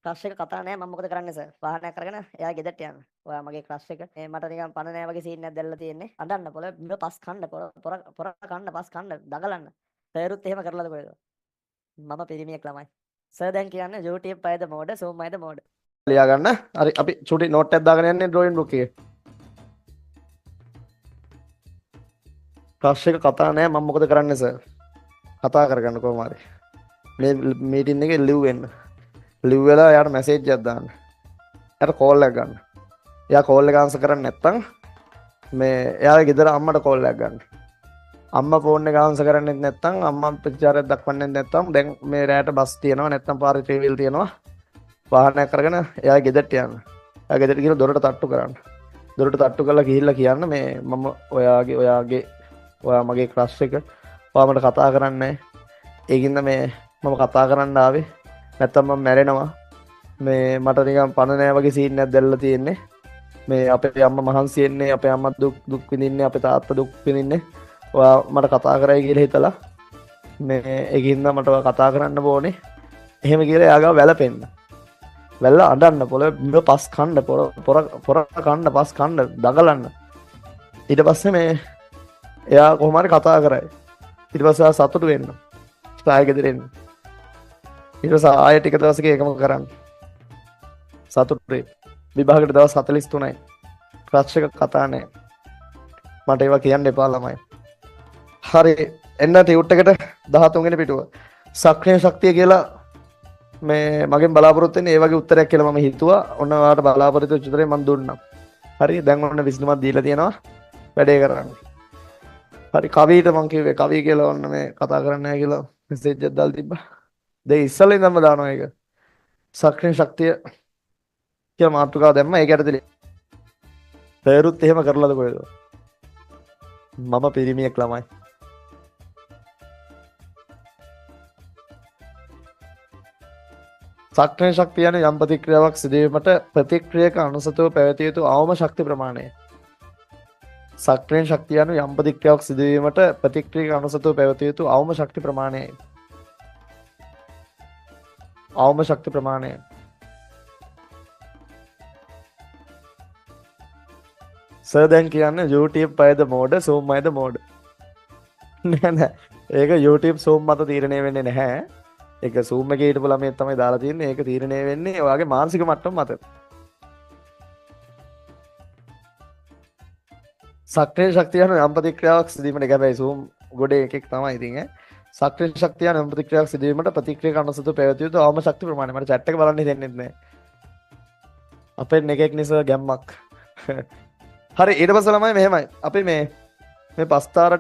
crush එක කතා නැහැ මම මොකද කරන්නේ සර් වාහනයක් අරගෙන එයා ගෙදරට යන්න ඔයා මගේ ක්‍රෂ් එක මේ මට නිකන් පණ නැහැ වගේ සීන් එකක් දැල්ලා තියෙන්නේ අඬන්න පොළ බිම පස් කන්න පොර කන්න පස් කන්න දඟලන්න සර්ුත් එහෙම කරලාද කොහෙද මම පිරිමියෙක් ළමයි සර් දැන් කියන්නේ YouTube පයද මෝඩ Zoom අයද මෝඩ ලියා ගන්න හරි අපි චුටි නෝට් එකක් දාගෙන යන්නේ ඩ්‍රොයින් බුක් එකේ ක්‍රෂ් එක කතා නැහැ මම මොකද කරන්නේ සර් කතා කරගන්න කොහොම හරි මේ මීටින් එකේ ලිව් වෙන්න ලිව් වෙලා එයාට මැසේජ් එකක් දාන්න එයාට කෝල් එකක් ගන්න එයා කෝල් එක ආන්සර් කරන්නේ නැත්නම් මේ එයාගේ ගෙදර අම්මට කෝල් එකක් ගන්න අම්මා ෆෝන් එක ආන්සර් කරන්නේ නැත්නම් අම්මා ප්‍රතිචාරයක් දක්වන්නේ නැත්නම් දැන් මේ රැයට බස් තියෙනවා නැත්නම් පාරේ ට්‍රේවිල් තියෙනවා වාහනයක් කරගෙන එයාගේ ගෙදරට යන්න එයා ගෙදරට ගිහලා දොරට තට්ටු කරන්න දොරට තට්ටු කරලා ගිහිල්ලා කියන්න මේ මම ඔයා මගේ ක්‍රෂ් එක ඔයා මට කතා කරන්නේ ඒකින්ද මේ මම කතා කරන්න ආවේ නැත්තම් මම මැරෙනවා මේ මට නිකන් පණ නෑ වගේ සීන් එකක් දැල්ලා තියෙන්නේ මේ අපේ අම්මා මහන්සි වෙන්නේ අපේ අම්මා දුක් විඳින්නේ අපේ තාත්තා දුක් විඳින්නේ ඔයා මට කතා කරයි කියලා හිතලා මේ ඒකින්ද මට ඔයා කතා කරන්න ඕනේ එහෙම කියලා එයාගාව වැළපෙන්න වැල්ලා අඬන්න පොළ පස් කන්න පොර කන්න පස් කන්න දඟලන්න ඊට පස්සේ මේ එයා කොහොම හරි කතා කරයි ඊට පස්සේ ආ සතුටු වෙන්න ස්ථාය ගෙදර එන්න ඊට පස්සේ ආයෙ ටික දවසක ඒකම කරන්න සතුටුයි විභාගයට දවස් 43යි ක්‍රෂ් එක කතා නැහැ මට ඒවා කියන්න එපා ළමයි හරි එන්න ටියුට් එකට 13 වෙනි පිටුව සක්‍රිය ශක්තිය කියලා මේ මගෙන් බලාපොරොත්තු වෙන්නේ ඒ වගේ උත්තරයක් කියලා මම හිතුවා ඔන්න ඔයාලට බලාපොරොත්තු වෙච්ච උත්තරේ මම දුන්නා හරි දැන් ඔන්න විසඳුමක් දීලා තියෙනවා වැඩේ කරන්න හරි කවියට මං කිව්වේ කවිය කියලා ඔන්න මේ කතා කරන්න නැහැ කියලා මෙසේජ් එකක් දාලා තිබ්බා දෙයි ඉස්සෙල්ලා ඉඳන්ම දානවා ඒක සක්‍රිය ශක්තිය කියලා මාතෘකාව දැම්මා ඒක ඇතුලේ පෙරුත් එහෙම කරලාද කොහෙද මම පිරිමියෙක් ළමයි සක්‍රිය ශක්තිය යන යම් ප්‍රතික්‍රියාවක් සිදුවීමට ප්‍රතික්‍රියක අනුසතව පැවතිය යුතු අවම ශක්ති ප්‍රමාණය සක්‍රිය ශක්තිය යන යම් ප්‍රතික්‍රියාවක් සිදුවීමට ප්‍රතික්‍රියක අනුසතව පැවතිය යුතු අවම ශක්ති ප්‍රමාණයයි අවම ශක්ති ප්‍රමාණය සර් දැන් කියන්නේ YouTube අයද මෝඩ Zoom අයද මෝඩ නෑ ඒක YouTube Zoom මත තීරණය වෙන්නේ නැහැ ඒක Zoom එකේ හිටපු ළමයෙක් තමයි දාලා තින්නේ ඒක තීරණය වෙන්නේ ඔයාගේ මානසික මට්ටම මත සක්‍රිය ශක්තිය යන යම් ප්‍රතික්‍රියාවක් සිදුවීමට ගැබැයි Zoom ගොඩේ එකෙක් තමයි ඉතින් සක්‍රිය ශක්තිය යන යම් ප්‍රතික්‍රියාවක් සිදුවීමට ප්‍රතික්‍රියක අනුසත පැවතිය යුතු අවම ශක්ති ප්‍රමාණය මට chat එක බලන්න දෙන්නේ නැහැ අපේ එකෙක් නිසා ගැම්මක් හරි ඊට පස්සේ ළමයි මෙහෙමයි අපි මේ පස්තාර